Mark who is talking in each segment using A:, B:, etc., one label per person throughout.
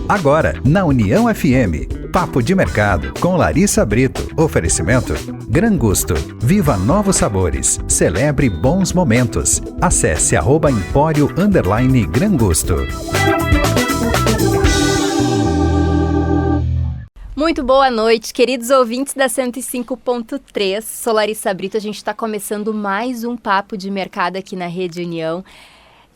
A: Agora, na União FM, Papo de Mercado, com Larissa Brito. Oferecimento Gran Gusto. Viva novos sabores. Celebre bons momentos. Acesse @empório_Gran Gusto.
B: Muito boa noite, queridos ouvintes da 105.3. Sou Larissa Brito, a gente está começando mais um Papo de Mercado aqui na Rede União.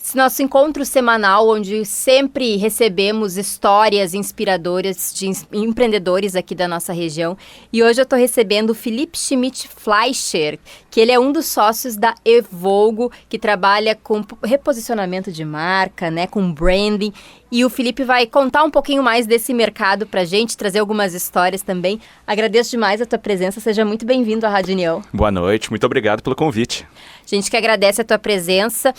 B: Esse nosso encontro semanal, onde sempre recebemos histórias inspiradoras de empreendedores aqui da nossa região. E hoje eu estou recebendo o Felipe Schmidt Fleischer, que ele é um dos sócios da Evolgo, que trabalha com reposicionamento de marca, né, com branding. E o Felipe vai contar um pouquinho mais desse mercado para a gente, trazer algumas histórias também. Agradeço demais a tua presença, seja muito bem-vindo à Rádio União.
C: Boa noite, muito obrigado pelo convite.
B: A gente que agradece a tua presença.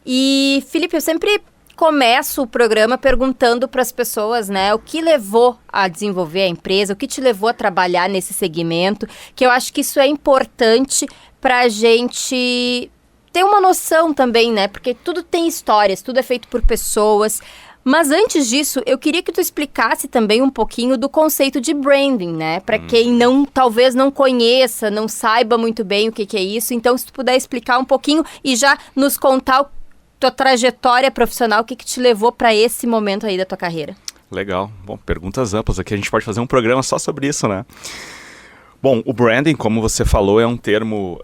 B: E, Felipe, eu sempre começo o programa perguntando para as pessoas, né, o que levou a desenvolver a empresa, o que te levou a trabalhar nesse segmento, que eu acho que isso é importante para a gente ter uma noção também, né, porque tudo tem histórias, tudo é feito por pessoas. Mas antes disso, eu queria que tu explicasse também um pouquinho do conceito de branding, né? Para quem talvez não conheça, não saiba muito bem o que é isso. Então, se tu puder explicar um pouquinho e já nos contar tua trajetória profissional, o que te levou para esse momento aí da tua carreira.
C: Legal. Bom, perguntas amplas aqui. A gente pode fazer um programa só sobre isso, né? Bom, o branding, como você falou, é um termo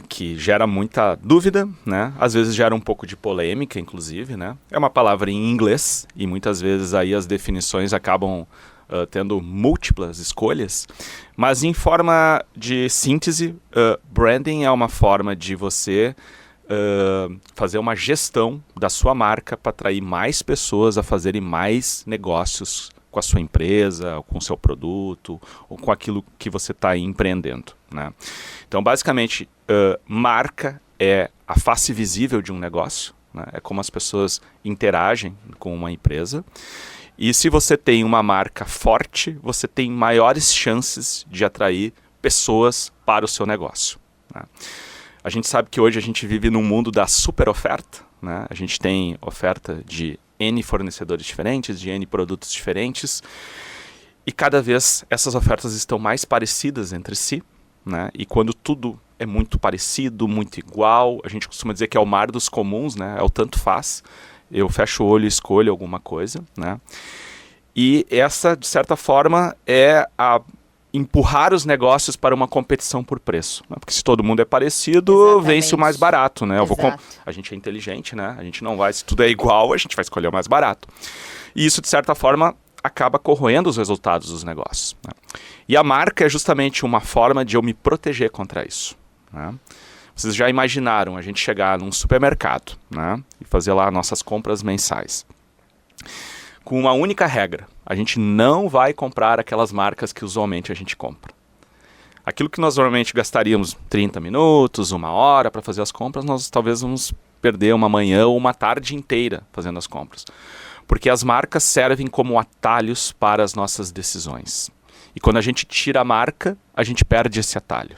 C: que gera muita dúvida, né? Às vezes gera um pouco de polêmica, inclusive, né? É uma palavra em inglês e muitas vezes aí as definições acabam tendo múltiplas escolhas. Mas em forma de síntese, branding é uma forma de você fazer uma gestão da sua marca para atrair mais pessoas a fazerem mais negócios com a sua empresa, ou com o seu produto, ou com aquilo que você está empreendendo, né? Então, basicamente, marca é a face visível de um negócio, né? É como as pessoas interagem com uma empresa. E se você tem uma marca forte, você tem maiores chances de atrair pessoas para o seu negócio, né? A gente sabe que hoje a gente vive num mundo da super oferta, né? A gente tem oferta de N fornecedores diferentes, de N produtos diferentes, e cada vez essas ofertas estão mais parecidas entre si, né? E quando tudo é muito parecido, muito igual, a gente costuma dizer que é o mar dos comuns, né? É o tanto faz, eu fecho o olho e escolho alguma coisa, né? E essa, de certa forma, é a empurrar os negócios para uma competição por preço, né? Porque se todo mundo é parecido, exatamente, vence o mais barato, né? A gente é inteligente, né? A gente não vai, se tudo é igual, a gente vai escolher o mais barato. E isso, de certa forma, acaba corroendo os resultados dos negócios, né? E a marca é justamente uma forma de eu me proteger contra isso, né? Vocês já imaginaram a gente chegar num supermercado, né, e fazer lá nossas compras mensais com uma única regra: a gente não vai comprar aquelas marcas que usualmente a gente compra. Aquilo que nós normalmente gastaríamos 30 minutos, 1 hora para fazer as compras, nós talvez vamos perder uma manhã ou uma tarde inteira fazendo as compras. Porque as marcas servem como atalhos para as nossas decisões. E quando a gente tira a marca, a gente perde esse atalho.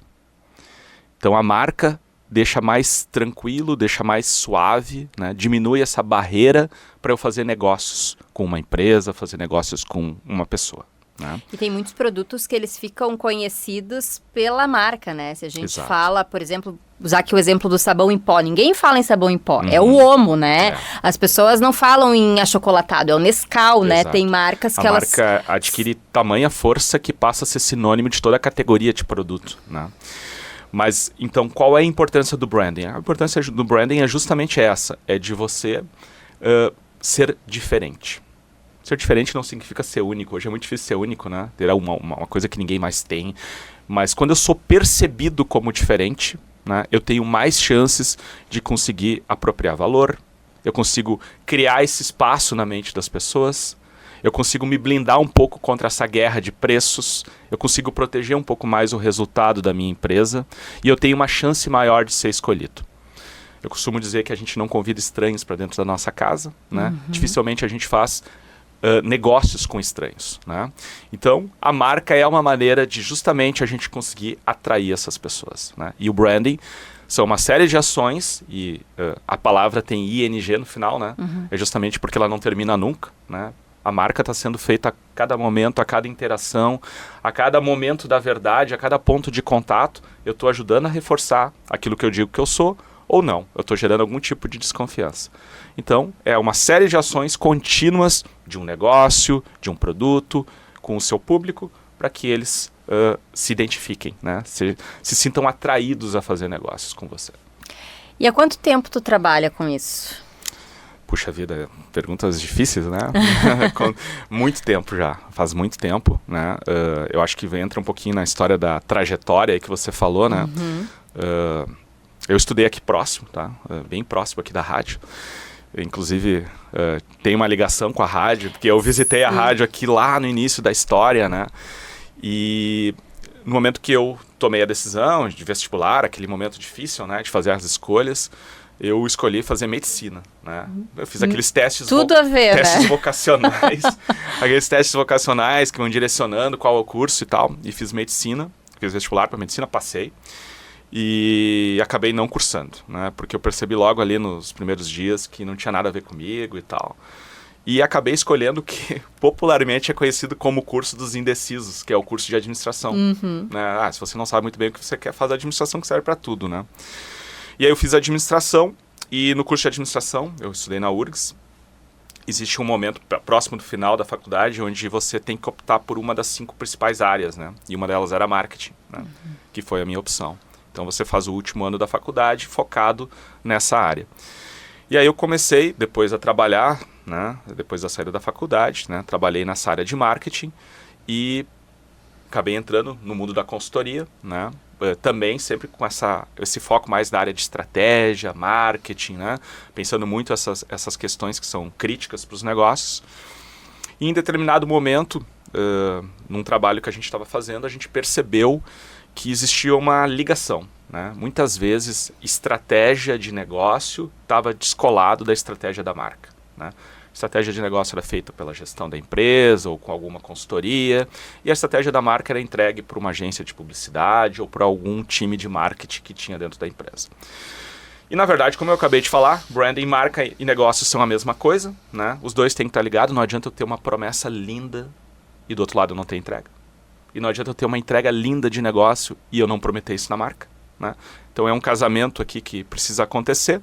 C: Então a marca deixa mais tranquilo, deixa mais suave, né? Diminui essa barreira para eu fazer negócios com uma empresa, fazer negócios com uma pessoa, né?
B: E tem muitos produtos que eles ficam conhecidos pela marca, né? Se a gente
C: Exato.
B: fala, por exemplo, usar aqui o exemplo do sabão em pó. Ninguém fala em sabão em pó, é o Omo, né? É. As pessoas não falam em achocolatado, é o Nescau, né? Tem marcas que elas...
C: A marca adquire tamanha força que passa a ser sinônimo de toda a categoria de produto, né? Mas, então, qual é a importância do branding? A importância do branding é justamente essa, é de você ser diferente. Ser diferente não significa ser único. Hoje é muito difícil ser único, né? Ter uma coisa que ninguém mais tem. Mas quando eu sou percebido como diferente, né, eu tenho mais chances de conseguir apropriar valor, eu consigo criar esse espaço na mente das pessoas, eu consigo me blindar um pouco contra essa guerra de preços, eu consigo proteger um pouco mais o resultado da minha empresa e eu tenho uma chance maior de ser escolhido. Eu costumo dizer que a gente não convida estranhos para dentro da nossa casa, né? Dificilmente a gente faz negócios com estranhos, né? Então, a marca é uma maneira de justamente a gente conseguir atrair essas pessoas, né? E o branding são uma série de ações e a palavra tem ING no final, né? É justamente porque ela não termina nunca, né? A marca está sendo feita a cada momento, a cada interação, a cada momento da verdade, a cada ponto de contato. Eu estou ajudando a reforçar aquilo que eu digo que eu sou ou não. Eu estou gerando algum tipo de desconfiança. Então, é uma série de ações contínuas de um negócio, de um produto, com o seu público, para que eles se identifiquem, né? Se sintam atraídos a fazer negócios com você.
B: E há quanto tempo tu trabalha com isso?
C: Puxa vida, perguntas difíceis, né? Muito tempo já, faz muito tempo, né? Eu acho que entra um pouquinho na história da trajetória aí que você falou, né? Eu estudei aqui próximo, tá? Bem próximo aqui da rádio. Inclusive, tem uma ligação com a rádio, porque eu visitei a rádio aqui lá no início da história, né? E no momento que eu tomei a decisão de vestibular, aquele momento difícil, né? De fazer as escolhas, eu escolhi fazer medicina, né? Eu fiz aqueles testes,
B: tudo a ver,
C: testes
B: né?
C: vocacionais, aqueles testes vocacionais que vão direcionando qual é o curso e tal, e fiz medicina, fiz vestibular para medicina, passei, e acabei não cursando, né? Porque eu percebi logo ali nos primeiros dias que não tinha nada a ver comigo e tal. E acabei escolhendo o que popularmente é conhecido como o curso dos indecisos, que é o curso de administração. Né? Se você não sabe muito bem o que você quer, faz a administração, que serve para tudo, né? E aí eu fiz administração, e no curso de administração, eu estudei na URGS, existe um momento próximo do final da faculdade onde você tem que optar por uma das 5 principais áreas, né? E uma delas era marketing, né? Que foi a minha opção. Então você faz o último ano da faculdade focado nessa área. E aí eu comecei depois a trabalhar, né? Depois da saída da faculdade, né? Trabalhei nessa área de marketing e acabei entrando no mundo da consultoria, né? Também sempre com esse foco mais na área de estratégia, marketing, né? Pensando muito essas questões que são críticas para os negócios. E em determinado momento, num trabalho que a gente estava fazendo, a gente percebeu que existia uma ligação, né? Muitas vezes, estratégia de negócio estava descolado da estratégia da marca, né? A estratégia de negócio era feita pela gestão da empresa ou com alguma consultoria, e a estratégia da marca era entregue por uma agência de publicidade ou por algum time de marketing que tinha dentro da empresa. E na verdade, como eu acabei de falar, branding, marca e negócio são a mesma coisa, né? Os dois têm que estar ligados, não adianta eu ter uma promessa linda e do outro lado eu não ter entrega. E não adianta eu ter uma entrega linda de negócio e eu não prometer isso na marca, né? Então é um casamento aqui que precisa acontecer.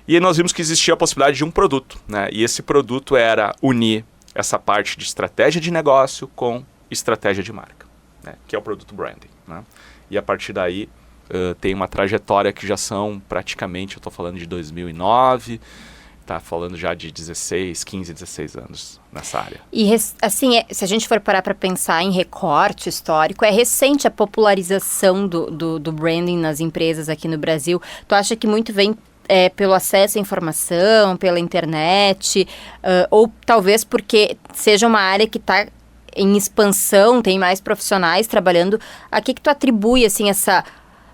C: E nós vimos que existia a possibilidade de um produto, né? E esse produto era unir essa parte de estratégia de negócio com estratégia de marca, né? Que é o produto branding, né? E a partir daí tem uma trajetória que já são praticamente, eu estou falando de 2009, tá falando já de 15, 16 anos nessa área.
B: E assim, se a gente for parar para pensar em recorte histórico, é recente a popularização do branding nas empresas aqui no Brasil. Tu acha que muito vem pelo acesso à informação, pela internet, ou talvez porque seja uma área que está em expansão, tem mais profissionais trabalhando? A que tu atribui, assim, essa...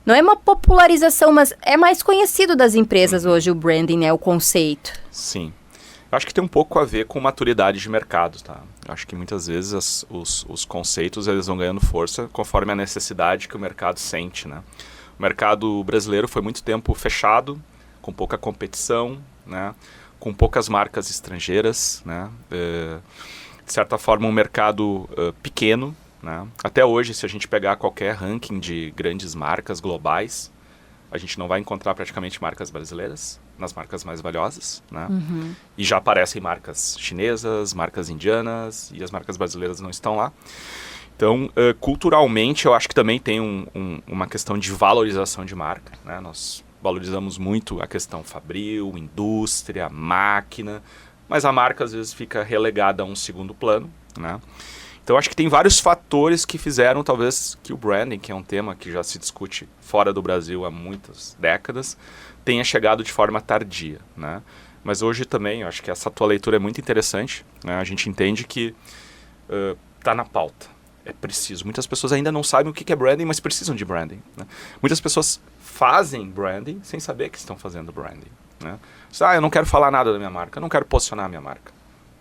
B: Não é uma popularização, mas é mais conhecido das empresas hoje o branding, né, o conceito.
C: Sim. Eu acho que tem um pouco a ver com maturidade de mercado, tá? Eu acho que muitas vezes os conceitos eles vão ganhando força conforme a necessidade que o mercado sente, né? O mercado brasileiro foi muito tempo fechado, com pouca competição, né? Com poucas marcas estrangeiras, né? De certa forma, um mercado pequeno, né? Até hoje, se a gente pegar qualquer ranking de grandes marcas globais, a gente não vai encontrar praticamente marcas brasileiras nas marcas mais valiosas, né? E já aparecem marcas chinesas, marcas indianas, e as marcas brasileiras não estão lá. Então, culturalmente, eu acho que também tem uma questão de valorização de marca, né? Nós valorizamos muito a questão fabril, indústria, máquina, mas a marca às vezes fica relegada a um segundo plano, né? Então acho que tem vários fatores que fizeram talvez que o branding, que é um tema que já se discute fora do Brasil há muitas décadas, tenha chegado de forma tardia, né? Mas hoje também, eu acho que essa tua leitura é muito interessante, né? A gente entende que está na pauta, é preciso. Muitas pessoas ainda não sabem o que é branding, mas precisam de branding, né? Muitas pessoas fazem branding sem saber que estão fazendo branding, né? Eu não quero falar nada da minha marca, eu não quero posicionar a minha marca.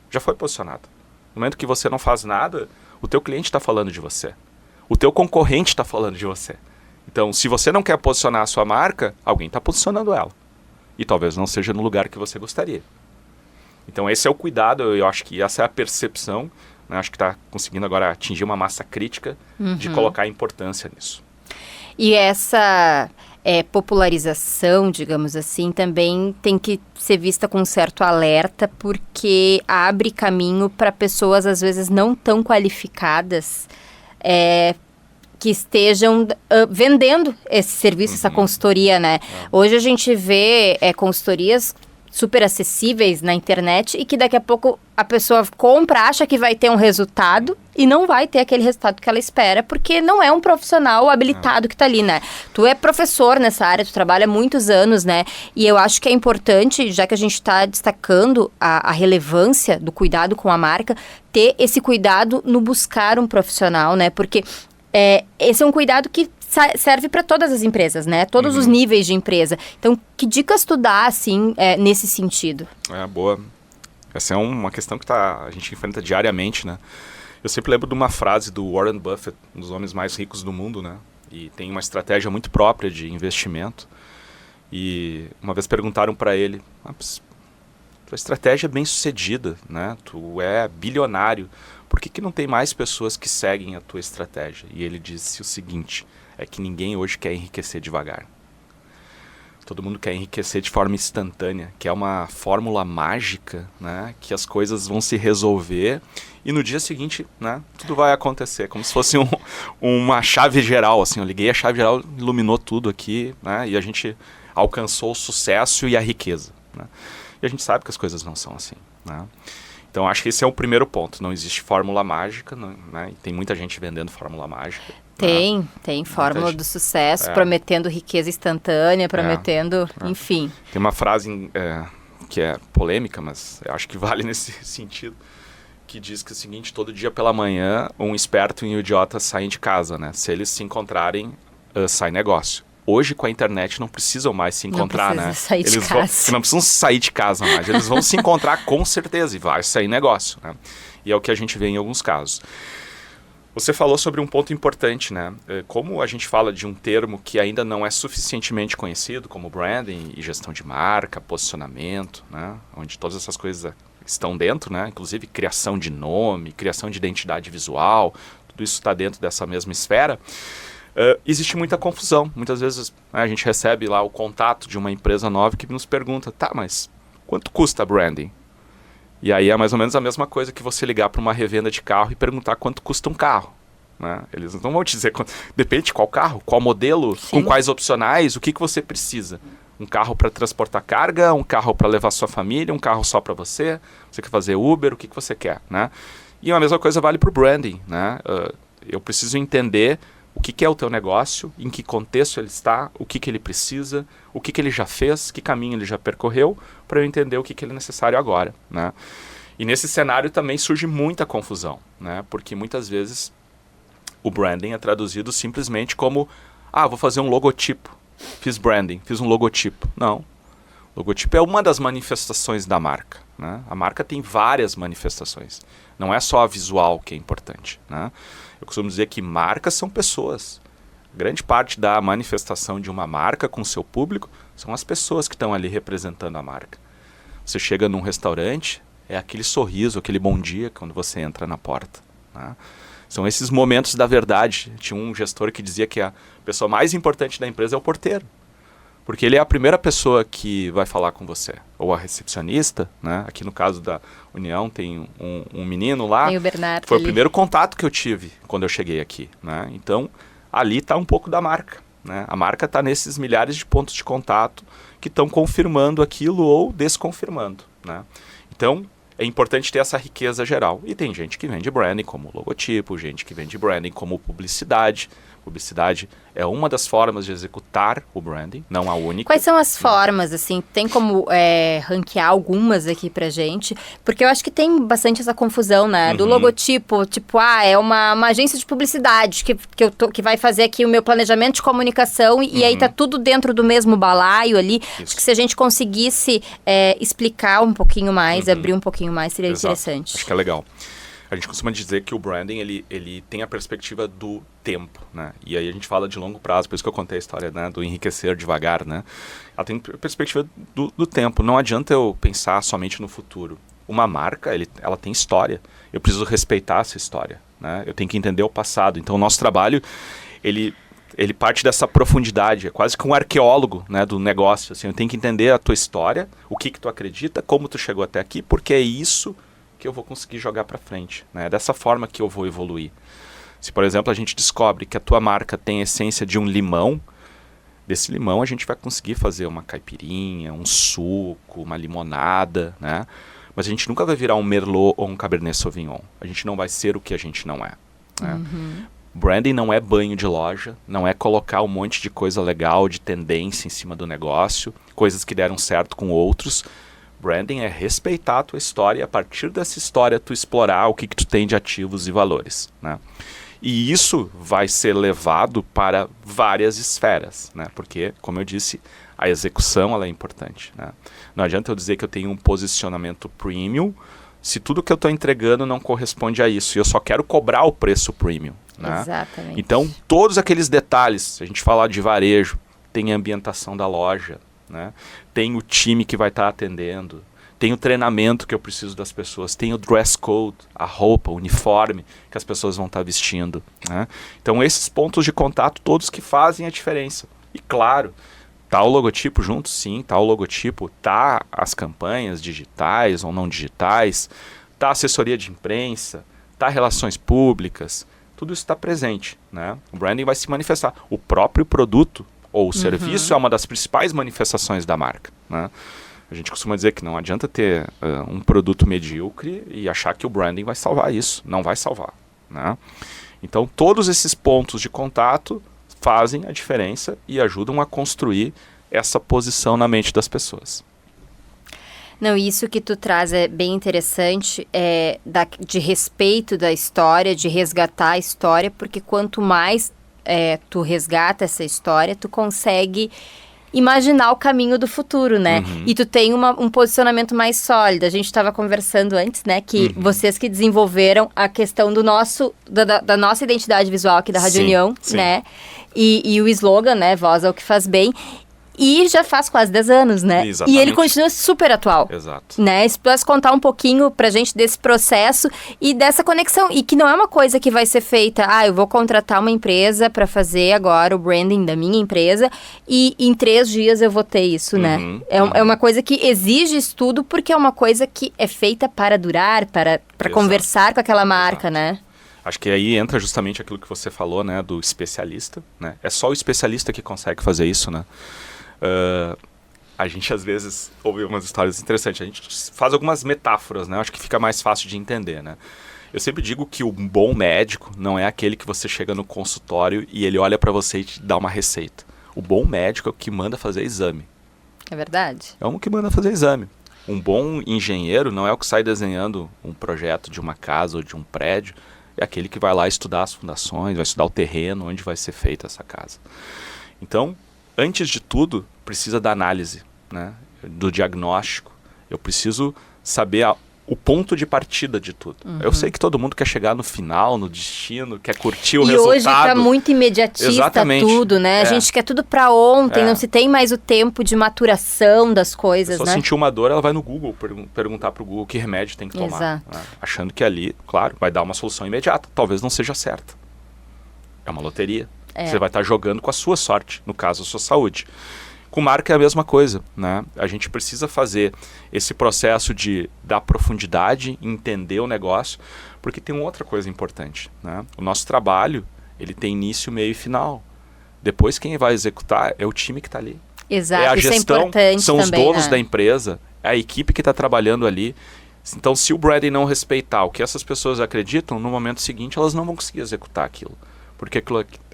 C: Já foi posicionado. No momento que você não faz nada, o teu cliente está falando de você. O teu concorrente está falando de você. Então, se você não quer posicionar a sua marca, alguém está posicionando ela. E talvez não seja no lugar que você gostaria. Então esse é o cuidado, eu acho que essa é a percepção, né? Acho que está conseguindo agora atingir uma massa crítica de colocar importância nisso.
B: E essa popularização, digamos assim, também tem que ser vista com um certo alerta, porque abre caminho para pessoas, às vezes, não tão qualificadas, que estejam vendendo esse serviço, essa consultoria, né? Hoje a gente vê consultorias super acessíveis na internet e que daqui a pouco a pessoa compra, acha que vai ter um resultado e não vai ter aquele resultado que ela espera, porque não é um profissional habilitado que está ali, né? Tu é professor nessa área, tu trabalha há muitos anos, né? E eu acho que é importante, já que a gente está destacando a relevância do cuidado com a marca, ter esse cuidado no buscar um profissional, né? Porque esse é um cuidado que serve para todas as empresas, né? Todos os níveis de empresa. Então, que dicas tu dá, assim, nesse sentido?
C: Boa. Essa é uma questão que a gente enfrenta diariamente, né? Eu sempre lembro de uma frase do Warren Buffett, um dos homens mais ricos do mundo, né? E tem uma estratégia muito própria de investimento. E uma vez perguntaram para ele, tua estratégia é bem sucedida, né? Tu é bilionário. Por que não tem mais pessoas que seguem a tua estratégia? E ele disse o seguinte, é que ninguém hoje quer enriquecer devagar. Todo mundo quer enriquecer de forma instantânea, que é uma fórmula mágica, né? Que as coisas vão se resolver e no dia seguinte, né? Tudo vai acontecer, como se fosse uma chave geral, assim. Eu liguei a chave geral, iluminou tudo aqui, né? E a gente alcançou o sucesso e a riqueza, né? E a gente sabe que as coisas não são assim, né? Então, acho que esse é o primeiro ponto. Não existe fórmula mágica, né? E tem muita gente vendendo fórmula mágica.
B: Tem fórmula do sucesso, prometendo riqueza instantânea, prometendo, enfim.
C: Tem uma frase que é polêmica, mas eu acho que vale nesse sentido, que diz que é o seguinte, todo dia pela manhã, um esperto e um idiota saem de casa, né? Se eles se encontrarem, sai negócio. Hoje, com a internet, não precisam mais se encontrar, né?
B: Sair de casa.
C: Não precisam sair de casa mais. Eles vão se encontrar com certeza e vai sair negócio, né? E é o que a gente vê em alguns casos. Você falou sobre um ponto importante, né? Como a gente fala de um termo que ainda não é suficientemente conhecido, como branding e gestão de marca, posicionamento, né? Onde todas essas coisas estão dentro, né? Inclusive criação de nome, criação de identidade visual, tudo isso está dentro dessa mesma esfera. Existe muita confusão. Muitas vezes a gente recebe lá o contato de uma empresa nova que nos pergunta, tá, mas quanto custa branding? E aí é mais ou menos a mesma coisa que você ligar para uma revenda de carro e perguntar quanto custa um carro, né? Eles não vão te dizer quanto. Depende de qual carro, qual modelo, com quais opcionais, o que você precisa. Um carro para transportar carga, um carro para levar sua família, um carro só para você, você quer fazer Uber, o que você quer, né? E a mesma coisa vale para o branding, né? Eu preciso entender o que é o teu negócio, em que contexto ele está, o que ele precisa, o que ele já fez, que caminho ele já percorreu, para eu entender o que é necessário agora, né? E nesse cenário também surge muita confusão, né? Porque muitas vezes o branding é traduzido simplesmente como vou fazer um logotipo, fiz branding, fiz um logotipo. Não, logotipo é uma das manifestações da marca, né? A marca tem várias manifestações, não é só a visual que é importante, né? Eu costumo dizer que marcas são pessoas. Grande parte da manifestação de uma marca com seu público são as pessoas que estão ali representando a marca. Você chega num restaurante, é aquele sorriso, aquele bom dia quando você entra na porta, né? São esses momentos da verdade. Tinha um gestor que dizia que a pessoa mais importante da empresa é o porteiro. Porque ele é a primeira pessoa que vai falar com você. Ou a recepcionista, né? Aqui no caso da União tem um menino lá.
B: Tem o Bernardo.
C: Foi ali. O primeiro contato que eu tive quando eu cheguei aqui, né? Então, ali está um pouco da marca, né? A marca está nesses milhares de pontos de contato que estão confirmando aquilo ou desconfirmando, né? Então, é importante ter essa riqueza geral. E tem gente que vende branding como logotipo, gente que vende branding como publicidade. Publicidade é uma das formas de executar o branding, não a única.
B: Quais são as formas, assim? Tem como ranquear algumas aqui pra gente? Porque eu acho que tem bastante essa confusão, né? Do logotipo, tipo, é uma agência de publicidade que vai fazer aqui o meu planejamento de comunicação e aí tá tudo dentro do mesmo balaio ali. Isso. Acho que se a gente conseguisse explicar um pouquinho mais, abrir um pouquinho mais, seria interessante.
C: Acho que é legal. A gente costuma dizer que o branding, ele tem a perspectiva do tempo, né? E aí a gente fala de longo prazo, por isso que eu contei a história, né, do enriquecer devagar, né? Ela tem perspectiva do tempo. Não adianta eu pensar somente no futuro. Uma marca, ela tem história. Eu preciso respeitar essa história, né? Eu tenho que entender o passado. Então, o nosso trabalho, ele parte dessa profundidade. É quase que um arqueólogo, né, do negócio. Assim, eu tenho que entender a tua história, o que tu acredita, como tu chegou até aqui, porque é isso que eu vou conseguir jogar para frente, né? É dessa forma que eu vou evoluir. Se, por exemplo, a gente descobre que a tua marca tem a essência de um limão, desse limão a gente vai conseguir fazer uma caipirinha, um suco, uma limonada, né? Mas a gente nunca vai virar um Merlot ou um Cabernet Sauvignon. A gente não vai ser o que a gente não é, né? Branding não é banho de loja, não é colocar um monte de coisa legal, de tendência em cima do negócio, coisas que deram certo com outros. Branding é respeitar a tua história e a partir dessa história tu explorar o que tu tem de ativos e valores, né? E isso vai ser levado para várias esferas, né? Porque, como eu disse, a execução ela é importante, né? Não adianta eu dizer que eu tenho um posicionamento premium se tudo que eu estou entregando não corresponde a isso. E eu só quero cobrar o preço premium, né?
B: Exatamente.
C: Então, todos aqueles detalhes, se a gente falar de varejo, tem a ambientação da loja, né? Tem o time que vai estar atendendo, tem o treinamento que eu preciso das pessoas, tem o dress code, a roupa, o uniforme que as pessoas vão estar vestindo, né? Então esses pontos de contato todos que fazem a diferença. E claro, tá o logotipo junto? Sim, tá o logotipo, tá as campanhas digitais ou não digitais, tá a assessoria de imprensa, tá relações públicas, tudo isso está presente, né? O branding vai se manifestar. O próprio produto ou o serviço é uma das principais manifestações da marca, né? A gente costuma dizer que não adianta ter um produto medíocre e achar que o branding vai salvar isso. Não vai salvar, né? Então, todos esses pontos de contato fazem a diferença e ajudam a construir essa posição na mente das pessoas.
B: Não, isso que tu traz é bem interessante, de respeito da história, de resgatar a história, porque quanto mais tu resgata essa história, tu consegue imaginar o caminho do futuro, né? E tu tem um posicionamento mais sólido. A gente estava conversando antes, né? Que vocês que desenvolveram a questão do da nossa identidade visual aqui da Rádio União, né? E o slogan, né? Voz ao que faz bem. E já faz quase 10 anos, né?
C: Exatamente.
B: E ele continua super atual.
C: Exato.
B: Né? Se pudesse contar um pouquinho pra gente desse processo e dessa conexão. E que não é uma coisa que vai ser feita, eu vou contratar uma empresa pra fazer agora o branding da minha empresa e em 3 dias eu vou ter isso, né? É uma coisa que exige estudo porque é uma coisa que é feita para durar, para conversar com aquela marca, né?
C: Acho que aí entra justamente aquilo que você falou, né? Do especialista, né? É só o especialista que consegue fazer isso, né? A gente às vezes ouve umas histórias interessantes, a gente faz algumas metáforas, né? Acho que fica mais fácil de entender, né? Eu sempre digo que o bom médico não é aquele que você chega no consultório e ele olha pra você e te dá uma receita. O bom médico é o que manda fazer exame.
B: É verdade.
C: É o que manda fazer exame. Um bom engenheiro não é o que sai desenhando um projeto de uma casa ou de um prédio, é aquele que vai lá estudar as fundações, vai estudar o terreno onde vai ser feita essa casa. Então, antes de tudo, precisa da análise, né? Do diagnóstico. Eu preciso saber o ponto de partida de tudo. Eu sei que todo mundo quer chegar no final, no destino, quer curtir o resultado.
B: E hoje tá muito imediatista. Exatamente. Tudo, né? A gente quer tudo pra ontem, não se tem mais o tempo de maturação das coisas, né? Se sentir
C: uma dor, ela vai no Google perguntar pro Google que remédio tem que tomar.
B: Exato.
C: Né? Achando que ali, claro, vai dar uma solução imediata. Talvez não seja certa. É uma loteria. Você vai estar jogando com a sua sorte, no caso, a sua saúde. Com marca é a mesma coisa, né? A gente precisa fazer esse processo dar profundidade, entender o negócio, porque tem outra coisa importante, né? O nosso trabalho, ele tem início, meio e final. Depois quem vai executar é o time que está ali.
B: Exato,
C: é a
B: gestão,
C: isso é importante são também, os donos da empresa, é a equipe que está trabalhando ali. Então, se o branding não respeitar o que essas pessoas acreditam, no momento seguinte elas não vão conseguir executar aquilo. Porque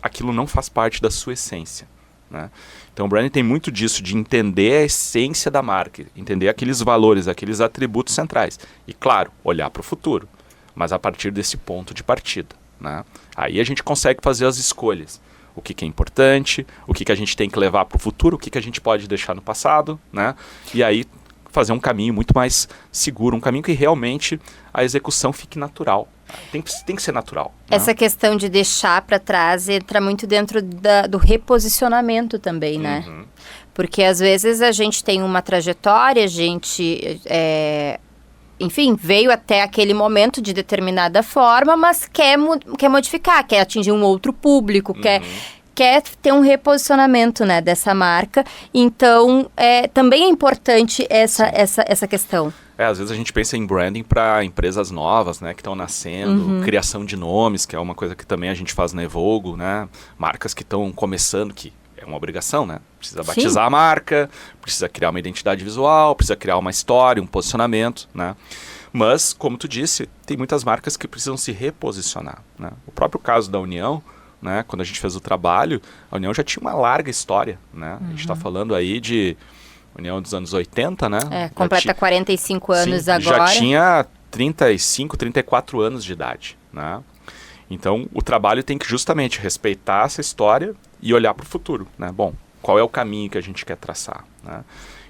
C: aquilo não faz parte da sua essência, né? Então o branding tem muito disso, de entender a essência da marca, entender aqueles valores, aqueles atributos centrais. E claro, olhar para o futuro, mas a partir desse ponto de partida, né? Aí a gente consegue fazer as escolhas. O que é importante, o que a gente tem que levar para o futuro, o que a gente pode deixar no passado, né? E aí fazer um caminho muito mais seguro, um caminho que realmente a execução fique natural. Tem que ser natural.
B: Essa né? questão de deixar para trás entra muito dentro do reposicionamento também, né? Porque às vezes a gente tem uma trajetória, a gente enfim, veio até aquele momento de determinada forma, mas quer modificar, quer atingir um outro público, quer ter um reposicionamento, né, dessa marca. Então, também é importante essa questão.
C: Às vezes a gente pensa em branding para empresas novas, né, que estão nascendo, criação de nomes, que é uma coisa que também a gente faz na Evogo, né, marcas que estão começando, que é uma obrigação, né, precisa batizar a marca, precisa criar uma identidade visual, precisa criar uma história, um posicionamento, né, mas, como tu disse, tem muitas marcas que precisam se reposicionar, né, o próprio caso da União, né, quando a gente fez o trabalho, a União já tinha uma larga história, né, a gente está falando aí de União dos anos 80, né?
B: Completa 45 anos agora.
C: Já tinha 35, 34 anos de idade, né? Então, o trabalho tem que justamente respeitar essa história e olhar para o futuro, né? Bom, qual é o caminho que a gente quer traçar, né?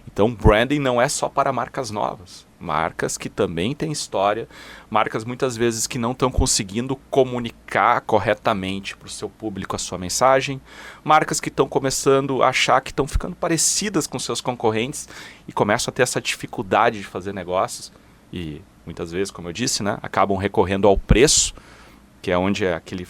C: Então, branding não é só para marcas novas. Marcas que também têm história, marcas muitas vezes que não estão conseguindo comunicar corretamente para o seu público a sua mensagem, marcas que estão começando a achar que estão ficando parecidas com seus concorrentes e começam a ter essa dificuldade de fazer negócios e muitas vezes, como eu disse, né, acabam recorrendo ao preço, que é onde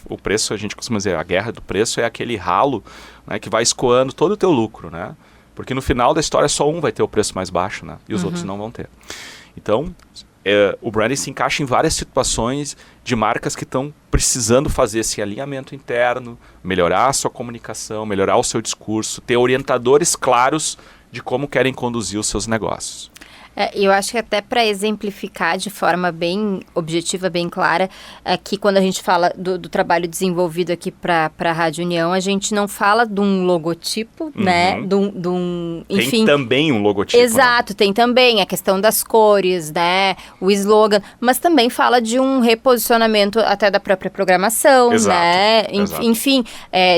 C: o preço, a gente costuma dizer, a guerra do preço é aquele ralo, né, que vai escoando todo o teu lucro, né? Porque no final da história só um vai ter o preço mais baixo, né? E os outros não vão ter. Então, o branding se encaixa em várias situações de marcas que estão precisando fazer esse alinhamento interno, melhorar a sua comunicação, melhorar o seu discurso, ter orientadores claros de como querem conduzir os seus negócios.
B: Eu acho que até para exemplificar de forma bem objetiva, bem clara, que quando a gente fala do trabalho desenvolvido aqui para a Rádio União, a gente não fala de um logotipo, né? Enfim,
C: tem também um logotipo.
B: Exato, né? Tem também a questão das cores, né? O slogan, mas também fala de um reposicionamento até da própria programação,
C: exato,
B: né?
C: Exato.
B: Enfim,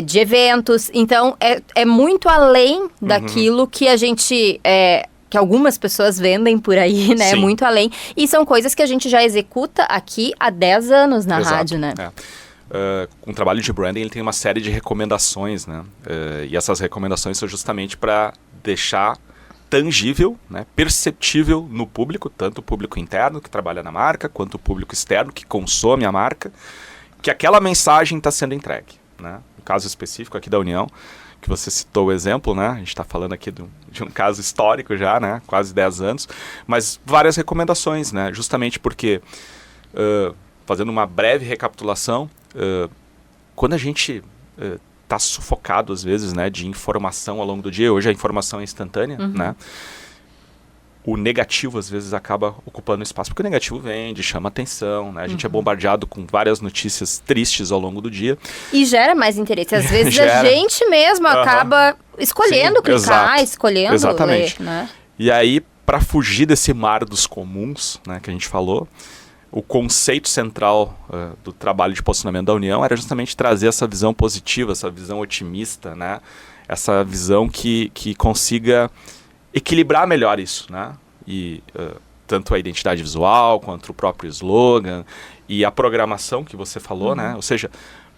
B: de eventos. Então, é muito além daquilo que a gente... que algumas pessoas vendem por aí, né?
C: Sim.
B: Muito além. E são coisas que a gente já executa aqui há 10 anos na rádio, né?
C: Um trabalho de branding, ele tem uma série de recomendações, né? E essas recomendações são justamente para deixar tangível, né? Perceptível no público, tanto o público interno que trabalha na marca, quanto o público externo que consome a marca, que aquela mensagem está sendo entregue, né? No caso específico aqui da União, que você citou o exemplo, né? A gente está falando aqui de um caso histórico já, né? Quase 10 anos, mas várias recomendações, né? Justamente porque, fazendo uma breve recapitulação, quando a gente está sufocado, às vezes, né? De informação ao longo do dia, hoje a informação é instantânea, né? O negativo, às vezes, acaba ocupando espaço, porque o negativo vende, chama atenção, né? A gente é bombardeado com várias notícias tristes ao longo do dia.
B: E gera mais interesse. Às vezes a gente mesmo acaba escolhendo clicar, escolhendo
C: exatamente.
B: ler, né?
C: E aí, para fugir desse mar dos comuns, né, que a gente falou, o conceito central do trabalho de posicionamento da União era justamente trazer essa visão positiva, essa visão otimista, né? Essa visão que consiga equilibrar melhor isso, né? E tanto a identidade visual, quanto o próprio slogan e a programação que você falou, né? Ou seja,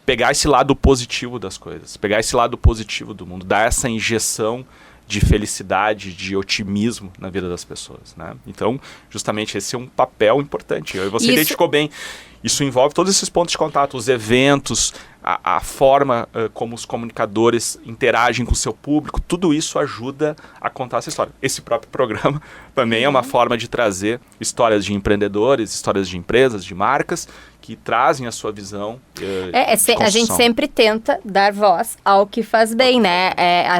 C: pegar esse lado positivo das coisas, pegar esse lado positivo do mundo, dar essa injeção de felicidade, de otimismo na vida das pessoas, né? Então, justamente esse é um papel importante. E você identificou bem. Isso envolve todos esses pontos de contato, os eventos, a forma como os comunicadores interagem com o seu público, tudo isso ajuda a contar essa história. Esse próprio programa também é uma forma de trazer histórias de empreendedores, histórias de empresas, de marcas, que trazem a sua visão
B: a gente sempre tenta dar voz ao que faz bem, né?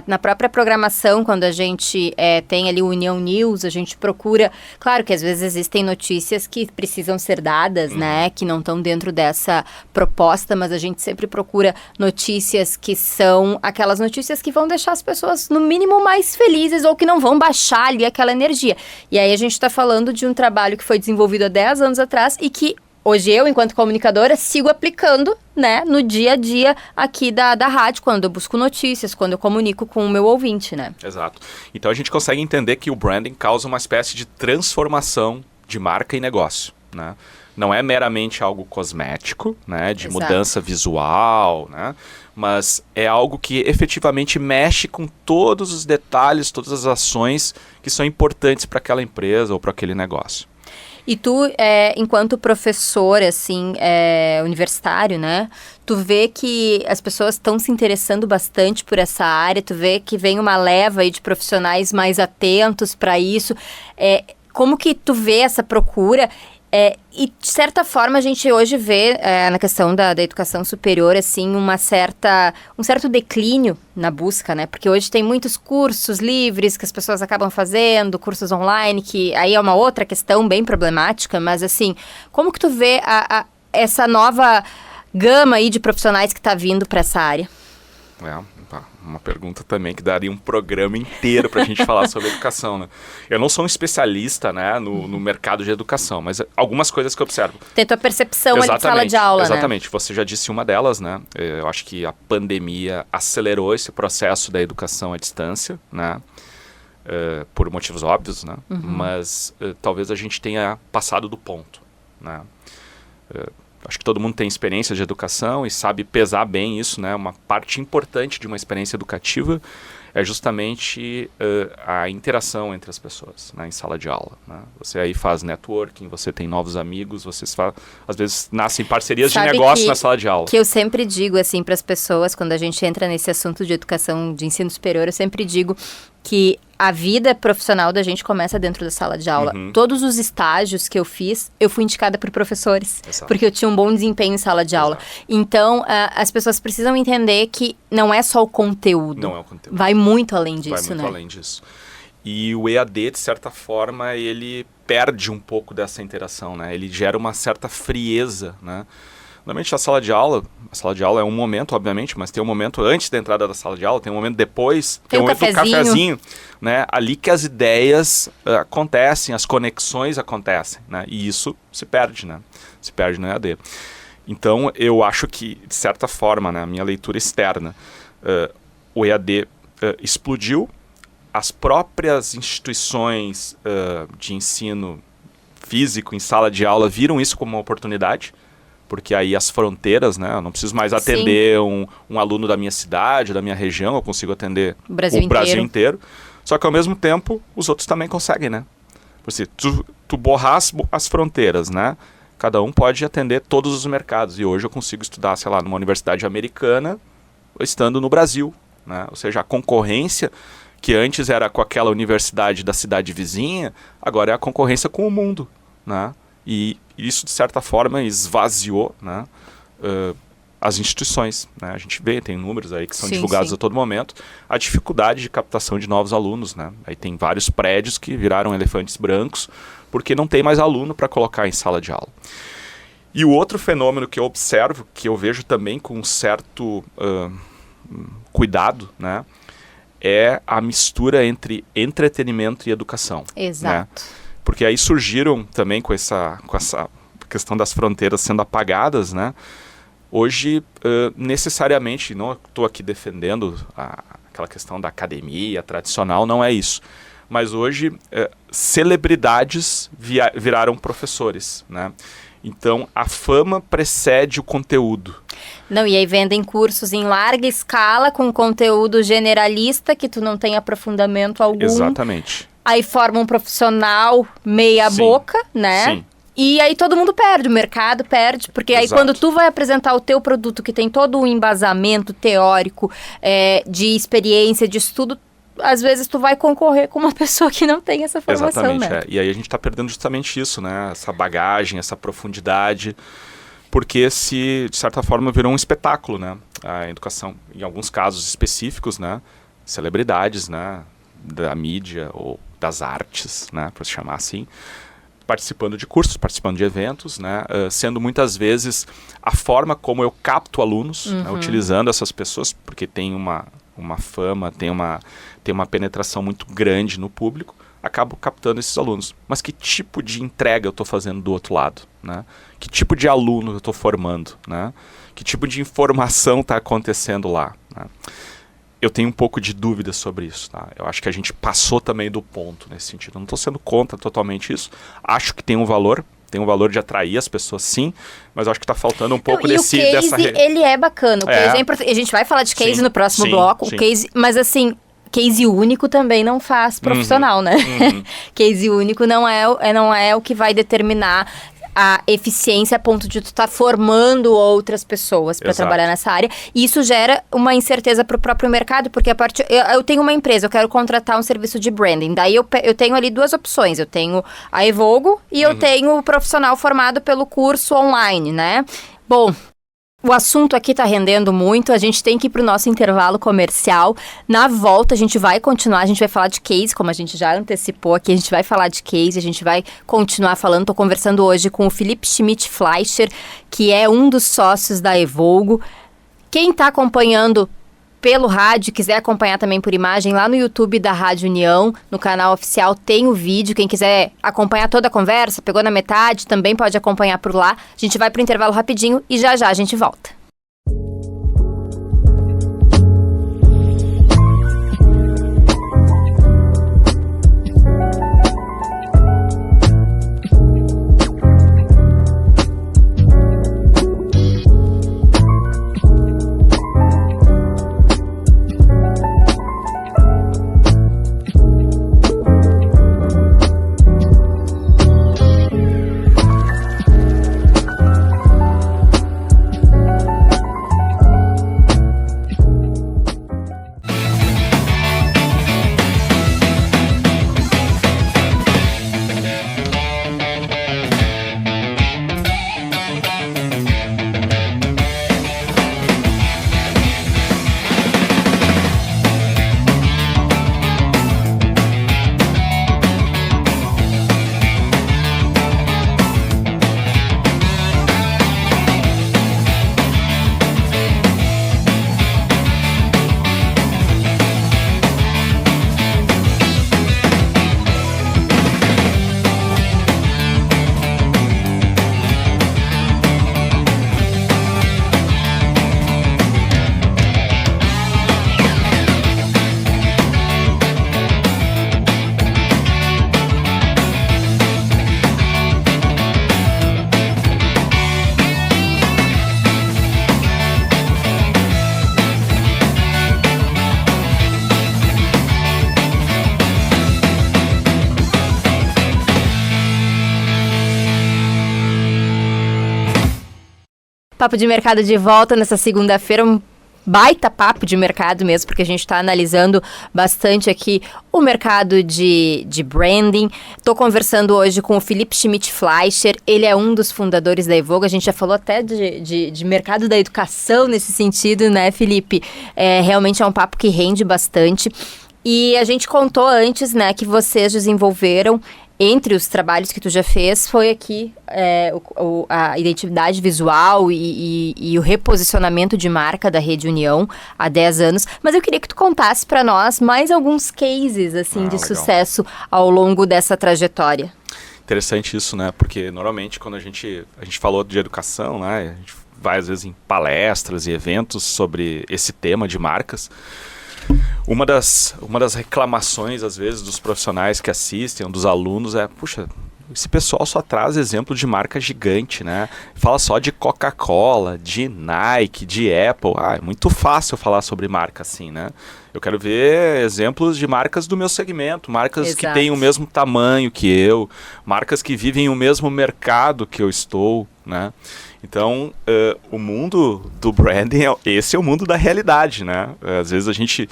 B: Na própria programação, quando a gente tem ali o União News, a gente procura... Claro que às vezes existem notícias que precisam ser dadas, né? Que não estão dentro dessa proposta, mas a gente sempre procura notícias que são aquelas notícias que vão deixar as pessoas, no mínimo, mais felizes ou que não vão baixar ali aquela energia. E aí a gente está falando de um trabalho que foi desenvolvido há 10 anos atrás e que hoje eu, enquanto comunicadora, sigo aplicando, né, no dia a dia aqui da rádio, quando eu busco notícias, quando eu comunico com o meu ouvinte, né?
C: Exato. Então a gente consegue entender que o branding causa uma espécie de transformação de marca e negócio, né? Não é meramente algo cosmético, né, de mudança visual, né, mas é algo que efetivamente mexe com todos os detalhes, todas as ações que são importantes para aquela empresa ou para aquele negócio.
B: E tu, enquanto professor, assim, universitário, né? Tu vê que as pessoas estão se interessando bastante por essa área, tu vê que vem uma leva aí de profissionais mais atentos para isso. Como que tu vê essa procura? E, de certa forma, a gente hoje vê, na questão da educação superior, assim, um certo declínio na busca, né? Porque hoje tem muitos cursos livres que as pessoas acabam fazendo, cursos online, que aí é uma outra questão bem problemática, mas, assim, como que tu vê essa nova gama aí de profissionais que está vindo para essa área?
C: Uma pergunta também que daria um programa inteiro para a gente falar sobre educação, né? Eu não sou um especialista, né, no mercado de educação, mas algumas coisas que eu observo.
B: Tem tua percepção ali de sala de aula,
C: exatamente.
B: Né?
C: Você já disse uma delas, né? Eu acho que a pandemia acelerou esse processo da educação à distância, né? Por motivos óbvios, né? Mas talvez a gente tenha passado do ponto, né? Acho que todo mundo tem experiência de educação e sabe pesar bem isso, né? Uma parte importante de uma experiência educativa é justamente a interação entre as pessoas, né, em sala de aula, né? Você aí faz networking, você tem novos amigos, às vezes nascem parcerias de negócio na sala de aula.
B: Que eu sempre digo assim para as pessoas, quando a gente entra nesse assunto de educação de ensino superior, eu sempre digo que a vida profissional da gente começa dentro da sala de aula. Todos os estágios que eu fiz, eu fui indicada por professores. Exato. Porque eu tinha um bom desempenho em sala de aula. Então, as pessoas precisam entender que não é só o conteúdo.
C: Não é o conteúdo.
B: Vai muito além disso,
C: né? Vai muito além disso. E o EAD, de certa forma, ele perde um pouco dessa interação, né? Ele gera uma certa frieza, né? Normalmente a sala de aula é um momento, obviamente, mas tem um momento antes da entrada da sala de aula, tem um momento depois, tem um momento do cafezinho, né? Ali que as ideias acontecem, as conexões acontecem, né? E isso se perde, né? Se perde no EAD. Então, eu acho que, de certa forma, né, a minha leitura externa, o EAD explodiu, as próprias instituições de ensino físico em sala de aula viram isso como uma oportunidade, porque aí as fronteiras, né? Eu não preciso mais atender um aluno da minha cidade, da minha região, eu consigo atender o Brasil inteiro. Só que ao mesmo tempo, os outros também conseguem, né? Porque tu borrar as fronteiras, né? Cada um pode atender todos os mercados. E hoje eu consigo estudar, sei lá, numa universidade americana, estando no Brasil, né? Ou seja, a concorrência que antes era com aquela universidade da cidade vizinha, agora é a concorrência com o mundo, né? E isso, de certa forma, esvaziou, né, as instituições, né? A gente vê, tem números aí que são divulgados a todo momento, a dificuldade de captação de novos alunos, né? Aí tem vários prédios que viraram elefantes brancos porque não tem mais aluno para colocar em sala de aula. E o outro fenômeno que eu observo, que eu vejo também com um certo cuidado, né, é a mistura entre entretenimento e educação.
B: Exato.
C: Né? Porque aí surgiram também com essa questão das fronteiras sendo apagadas, né? Hoje, necessariamente, não estou aqui defendendo aquela questão da academia tradicional, não é isso. Mas hoje, celebridades viraram professores, né? Então, a fama precede o conteúdo.
B: Não, e aí vendem cursos em larga escala, com conteúdo generalista, que tu não tem aprofundamento algum.
C: Exatamente. Aí
B: forma um profissional meia boca, né?
C: Sim.
B: E aí todo mundo perde, o mercado perde, porque aí quando tu vai apresentar o teu produto, que tem todo um embasamento teórico, de experiência, de estudo, às vezes tu vai concorrer com uma pessoa que não tem essa formação,
C: exatamente,
B: né?
C: E aí a gente está perdendo justamente isso, né? Essa bagagem, essa profundidade, porque de certa forma, virou um espetáculo, né? A educação, em alguns casos específicos, né? Celebridades, né? Da mídia ou das artes, né? Para se chamar assim, participando de cursos, participando de eventos, né? Sendo muitas vezes a forma como eu capto alunos, né? Utilizando essas pessoas, porque tem uma fama, tem uma penetração muito grande no público, acabo captando esses alunos. Mas que tipo de entrega eu estou fazendo do outro lado, né? Que tipo de aluno eu estou formando, né? Que tipo de informação está acontecendo lá, né? Eu tenho um pouco de dúvida sobre isso, tá? Eu acho que a gente passou também do ponto nesse sentido. Eu não estou sendo contra totalmente isso. Acho que tem um valor de atrair as pessoas, sim, mas eu acho que está faltando um pouco dessa...
B: ele é bacana. O case é importante. A gente vai falar de case no próximo bloco. O case, mas assim, case único também não faz profissional, né? Case único não é o que vai determinar a eficiência a ponto de tu estar formando outras pessoas para trabalhar nessa área. E isso gera uma incerteza para o próprio mercado, porque eu tenho uma empresa, eu quero contratar um serviço de branding. Daí eu tenho ali 2 opções. Eu tenho a Evogo e eu tenho o profissional formado pelo curso online, né? Bom, o assunto aqui está rendendo muito, a gente tem que ir para o nosso intervalo comercial. Na volta a gente vai continuar, a gente vai falar de case, como a gente já antecipou aqui, a gente vai falar de case, a gente vai continuar falando. Estou conversando hoje com o Felipe Schmidt Fleischer, que é um dos sócios da Evogo. Quem está acompanhando pelo rádio, quiser acompanhar também por imagem, lá no YouTube da Rádio União, no canal oficial tem o vídeo. Quem quiser acompanhar toda a conversa, pegou na metade, também pode acompanhar por lá. A gente vai pro intervalo rapidinho e já a gente volta. Papo de Mercado de volta nessa segunda-feira, um baita papo de mercado mesmo, porque a gente está analisando bastante aqui o mercado de branding. Estou conversando hoje com o Felipe Schmidt Fleischer, ele é um dos fundadores da Evogo. A gente já falou até de mercado da educação nesse sentido, né, Felipe? Realmente é um papo que rende bastante. E a gente contou antes, né, que vocês desenvolveram, entre os trabalhos que tu já fez, foi aqui a identidade visual e o reposicionamento de marca da Rede União há 10 anos. Mas eu queria que tu contasse para nós mais alguns cases assim, de sucesso ao longo dessa trajetória.
C: Interessante isso, né? Porque normalmente quando a gente falou de educação, né, a gente vai às vezes em palestras e eventos sobre esse tema de marcas. Uma das reclamações, às vezes, dos profissionais que assistem, dos alunos, puxa, esse pessoal só traz exemplo de marca gigante, né? Fala só de Coca-Cola, de Nike, de Apple. É muito fácil falar sobre marca assim, né? Eu quero ver exemplos de marcas do meu segmento, marcas que têm o mesmo tamanho que eu, marcas que vivem o mesmo mercado que eu estou, né? Então, o mundo do branding, esse é o mundo da realidade, né? Às vezes a gente